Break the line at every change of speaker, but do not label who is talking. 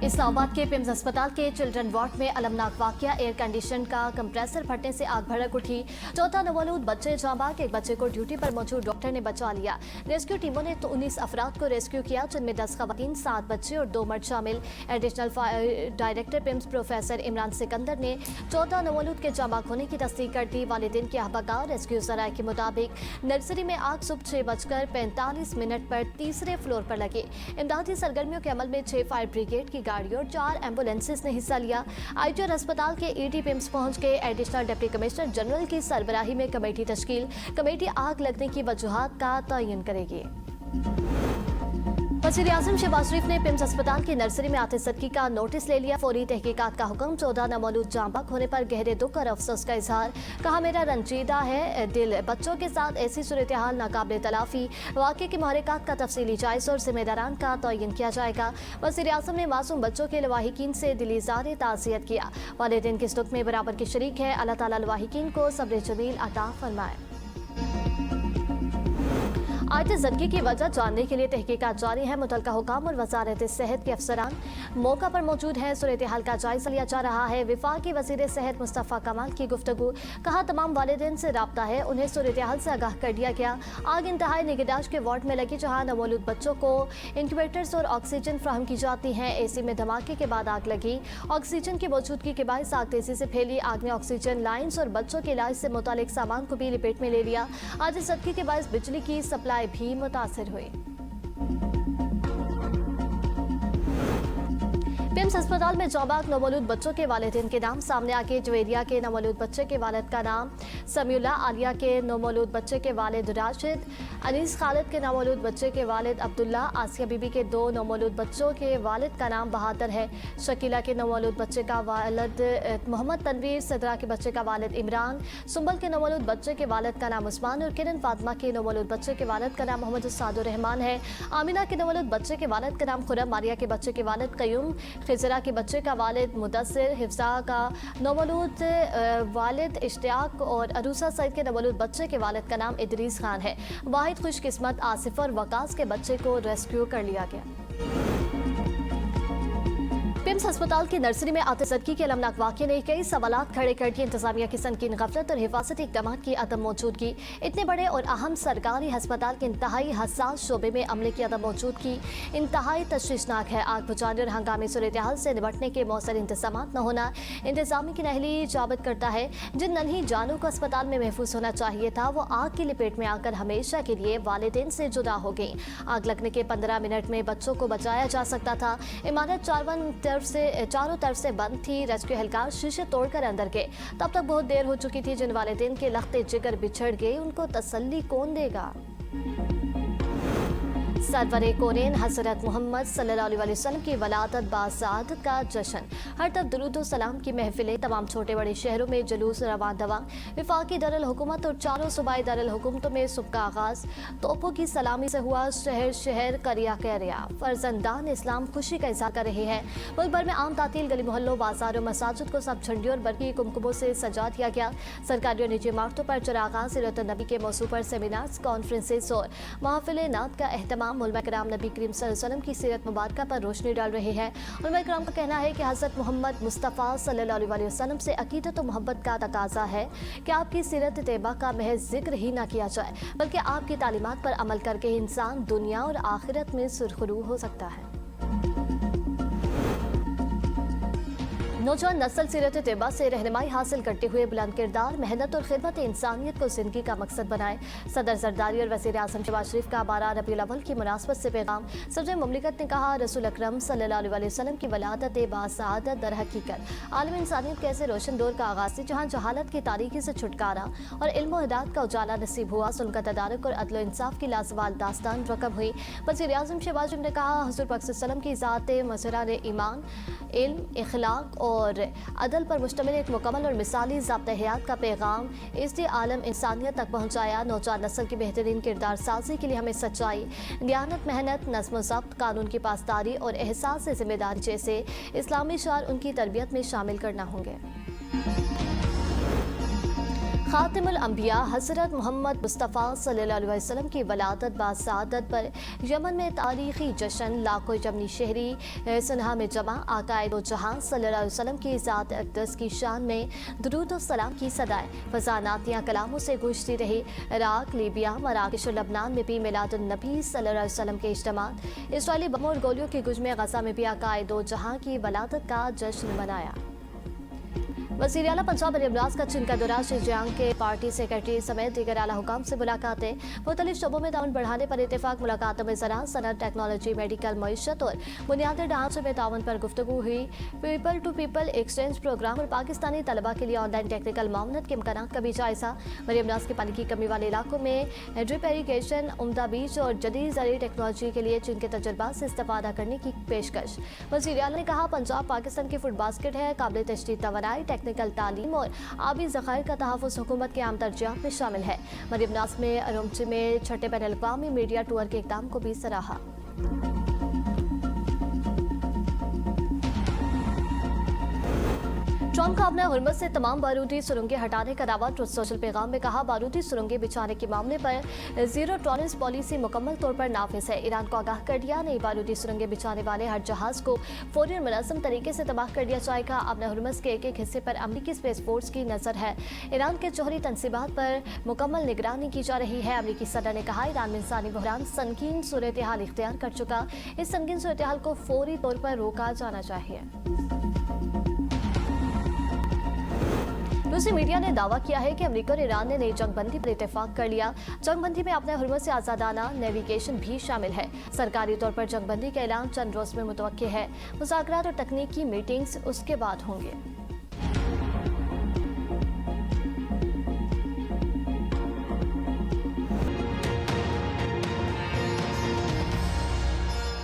इस्लामाबाद के पिम्स अस्पताल के चिल्ड्रन वार्ड में अलमनाक वाकया। एयर कंडीशन का कंप्रेसर फटने से आग भड़क उठी। 14 नवोलूद बच्चे जांबाग। एक बच्चे को ड्यूटी पर मौजूद डॉक्टर ने बचा लिया। रेस्क्यू टीमों ने 19 अफराद को रेस्क्यू किया, जिनमें 10 खवातीन, 7 बच्चे और 2 मर्द शामिल। Additional director PIMS professor Imran Sikandar ने 14 नवोलूद के जांबाग होने की तस्दीक कर दी। वालिदैन के अहबाका रेस्क्यू जराये के मुताबिक नर्सरी में आग सुबह 6:45 पर तीसरे फ्लोर पर लगी। इमदादी सरगर्मियों के अमल में 6 फायर ब्रिगेड की गाड़ियों और 4 एम्बुलेंसेस ने हिस्सा लिया। आईटीआर अस्पताल के ईडी पिम्स पहुंच गए। एडिशनल डिप्टी कमिश्नर जनरल की सरबराही में कमेटी तश्कील। कमेटी आग लगने की वजूहात का तयन करेगी। वज़ीर आज़म शहबाज शरीफ ने पिम्स अस्पताल की नर्सरी में आतिशबाजी का नोटिस ले लिया। फौरी तहकीकात का हुक्म। 14 नवोलूद जांबाग होने पर गहरे दुख और अफसोस का इजहार। कहा, मेरा रंजीदा है दिल। बच्चों के साथ ऐसी सूरत हाल नाकाबिल तलाफी। वाक़े के महरक़ात का तफसीली जायज़ा और जिम्मेदारान का तयन किया जाएगा। वज़ीर आज़म ने मासूम बच्चों के लवाहिकीन से दिली इज़हार ताज़ियत किया। वालिदैन किस दुख में बराबर के शरीक है। अल्लाह ताला लवाहिकीन को सब्र जमील अता फरमाए। आतिशबाजी की वजह जानने के लिए तहकीकात जारी है। मुतल्लिका हुकाम और वजारत सेहत के अफसरान मौका पर मौजूद हैं। सूरत हाल का जायजा लिया जा रहा है। वफाकी वज़ीर सेहत मुस्तफ़ा कमाल की गुफ्तगू। कहा, तमाम वालिदैन से राब्ता है, उन्हें सूरत हाल से आगाह कर दिया गया। आग इंतहाई निगहदाश्त के वार्ड में लगी, जहाँ नवोलूद बच्चों को इंक्यूबेटर्स और ऑक्सीजन फ्राहम की जाती हैं। एसी में धमाके के बाद आग लगी। ऑक्सीजन की मौजूदगी के बायस आग तेजी से फैली। आग ने ऑक्सीजन लाइन्स और बच्चों के इलाज से मुतालिक सामान को भी लपेट में ले लिया। आतिशबाजी के बायस बिजली की सप्लाई भी मुतासिर हुई। पिम्स अस्पताल में जांबाग नवोलूद बच्चों के वालिदैन के नाम सामने आके जवेरिया के नवोलूद बच्चे के वालिद का नाम समीउल्लाह, आलिया के नवोलूद बच्चे के वालिद राशिद, अनीस खालिद के नवोलूद बच्चे के वालिद अब्दुल्ला, आसिया बीबी के 2 नवोलूद बच्चों के वालिद का नाम बहादुर है, शकीला के नवोलूद बच्चे का वालिद मोहम्मद तनवीर, सदरा के बच्चे का वालिद इमरान, सुंबल के नवोलूद बच्चे के वालिद का नाम उस्मान और किरण फातिमा के नवोलूद बच्चे के वालिद का नाम मोहम्मद सादुर रहमान है। आमिना के नवोलूद बच्चे के वालिद का नाम खुरम, मारिया के बच्चे के वालिद कयूम, खिजरा के बच्चे का वालिद मुदस्सिर, हिफ्जा का नवोलूद वालिद इश्तियाक और अरूसा सईद के नवोलूद बच्चे के वालिद का नाम इदरीस खान है। वाहिद खुशकिस्मत आसिफ और वकास के बच्चे को रेस्क्यू कर लिया गया। पिम्स अस्पताल की नर्सरी में आतिशबाजी के अलमनाक वाक़े ने कई सवालात खड़े कर दिए। इंतजामिया की संकीन गफलत और हिफाजती इक़दाम की अदम मौजूदगी। इतने बड़े और अहम सरकारी अस्पताल के इंतहाई हसास शोबे में अमले की अदम मौजूदगी इंतहाई तशवीशनाक है। आग बुझाने और हंगामी सूरत हाल से निपटने के मौसर इंतजाम न होना इंतजामी की नहली जाबत करता है। जिन नन्ही जानों को अस्पताल में महफूज होना चाहिए था, वो आग की लपेट में आकर हमेशा के लिए वालिदैन से जुदा हो गई। आग लगने के 15 मिनट में बच्चों को बचाया जा सकता था। इमारत चारों तरफ से बंद थी। रेस्क्यू एहलकार शीशे तोड़कर अंदर गए। तब तक बहुत देर हो चुकी थी। जिन वालिदैन के लख्ते जिगर बिछड़ गए, उनको तसल्ली कौन देगा। सरवरे कोरेन हज़रत मोहम्मद सल्लल्लाहु अलैहि वसल्लम की वलादत बाज़ादत का जश्न। हर तरफ दुरूद व सलाम की महफिलें। तमाम छोटे बड़े शहरों में जुलूस रवां दवा। वफाकी दारुल हुकूमत और चारों सूबाई दारुल हुकूमतों में सुबह का आगाज़ तोपों की सलामी से हुआ। शहर शहर करिया करिया फर्जंदान इस्लाम खुशी का इज़हार कर रहे हैं। मुल्क भर में आम तातील, गली मोहल्लों, बाजारों, मसाजिद को सब झंडियों और बरकी कुमकुमों से सजा दिया गया। सरकारी और निजी इमारतों पर चिरागां, सीरत नबी के मौजू पर सेमिनार्स, कॉन्फ्रेंसेस और महफिल नात का एहतमाम। उलमा किराम नबी करीम सल्लल्लाहु अलैहि वसल्लम की सीरत मुबारका पर रोशनी डाल रहे हैं। उलमा किराम का कहना है कि हज़रत मोहम्मद मुस्तफ़ा सल्लल्लाहु अलैहि वसल्लम से अकीदत और मोहब्बत का तकाजा है कि आपकी सीरत तैयबा का महज जिक्र ही ना किया जाए, बल्कि आपकी तालीमात पर अमल करके इंसान दुनिया और आखिरत में सुरखरू हो सकता है। नौजवान नस्ल सीरत तैयबा से रहनुमाई हासिल करते हुए बुलंद किरदार, मेहनत और खिदमत इंसानियत को जिंदगी का मकसद बनाए। सदर जरदारी और वज़ीर आज़म शहबाज शरीफ का 12 रबीउल अव्वल की मुनासबत से पैगाम। सदर मुमलिकत ने कहा, रसूल अकरम सल्लल्लाहु अलैहि वसल्लम की वलादत बासआदत दर हकीकत आलम इंसानियत के ऐसे रोशन दौर का आगाज़ थी, जहाँ जहालत की तारीकी से छुटकारा और इल्म और हिदायत का उजाला नसीब हुआ। सुल्ह का तदारुक और अदल इंसाफ की लाजवाल दास्तान रकम हुई। वज़ीर आज़म शहबाज शरीफ ने कहा, हुज़ूर पाक सल्लल्लाहु अलैहि वसल्लम की ज़ात मसरा ने ईमान, इल्म, इखलाक और अदल पर मुश्तमिल एक मुकम्मल और मिसाली ज़ाब्ता हयात का पैगाम इस आलम इंसानियत तक पहुँचाया। नौजवान नस्ल की बेहतरीन किरदार साजी के लिए हमें सच्चाई, दियानत, मेहनत, नज़्म ज़ब्त, कानून की पासदारी और एहसास ज़िम्मेदारी जैसे इस्लामी शार उनकी तरबियत में शामिल करना होंगे। खातिमुल अंबिया हज़रत मोहम्मद मुस्तफ़ा सल्लल्लाहु अलैहि वसल्लम की वलादत बासआदत पर यमन में तारीखी जश्न, लाखों यमनी शहरी सुनहा में जमा। आकाए दो जहां सल्लल्लाहु अलैहि वसल्लम की ज़ात अक़दस की शान में दुरूद और सलाम की सदाएं फसानातियाँ कलामों से गूंजती रही। इराक, लीबिया, मराकश और लबनान में भी मिलादुन नबी सल्लल्लाहु अलैहि वसल्लम के इज्तिमात। इसराइली बमों और गोलियों की गुज में गज़ा में भी आकाए दो जहां की वलादत का जश्न मनाया। वज़ीर आला पंजाब मरियम नवाज का चीन का दौरा, शिनजियांग के पार्टी सेक्रेटरी समेत दीगर आला हुकाम से मुलाकातें। मुख्तलिफ शोबों में ताउन बढ़ाने पर इत्तेफाक। मुलाकातों में ज़राअत, सनअत, टेक्नोलॉजी, मेडिकल, मईशत और बुनियादी ढांचे में ताउन पर गुफ्तगू हुई। People to people exchange programme और पाकिस्तानी तलबा के लिए ऑनलाइन टेक्निकल मामलत के इम्कानात का भी जायजा। मरियम नवाज के पानी की कमी वाले इलाकों में ड्रिप इरीगेशन, उम्दा बीज और जदीद ज़रूरी टेक्नोलॉजी के लिए चीन के तजुर्बा से इस्तेफादा करने की पेशकश। वज़ीर आला ने कहा, पंजाब पाकिस्तान की फूड बास्केट है। काबिल तशरीह तवानाई, टेक्निकल तालीम और आबी ज़खायर का तहफ़्फ़ुज़ हुकूमत के आम तरजीहात में शामिल है। मरियम नवाज में अरुमची में छठे बैनुल अक़वामी मीडिया टूर के इक़दाम को भी सराहा। ट्रंप का अपने हुर्मत से तमाम बारूदी सुरंगें हटाने का दावा। ट्रुथ सोशल पैगाम में कहा, बारूदी सुरंगें बिछाने के मामले पर जीरो टॉलरेंस पॉलिसी मुकम्मल तौर पर नाफिज है। ईरान को आगाह कर दिया, नई बारूदी सुरंगें बिछाने वाले हर जहाज को फौरी मुनज़्ज़म तरीके से तबाह कर दिया जाएगा। अपने हुर्मत के एक एक हिस्से पर अमरीकी स्पेस फोर्स की नज़र है। ईरान के जौहरी तनसीबात पर मुकम्मल निगरानी की जा रही है। अमरीकी सदर ने कहा, ईरान में इंसानी बहरान संगीन सूरत हाल इख्तियार कर चुका। इस संगीन सूरत हाल को फौरी तौर पर रोका जाना चाहिए। रूसी मीडिया ने दावा किया है कि अमेरिका और ईरान ने नई जंगबंदी पर इत्तेफाक कर लिया। जंगबंदी में अपने हुर्मत से आज़ादाना नेविगेशन भी शामिल है। सरकारी तौर पर जंगबंदी का ऐलान चंद रोज में मुतवक्किल है। मुज़ाकरात और तकनीकी मीटिंग्स उसके बाद होंगे।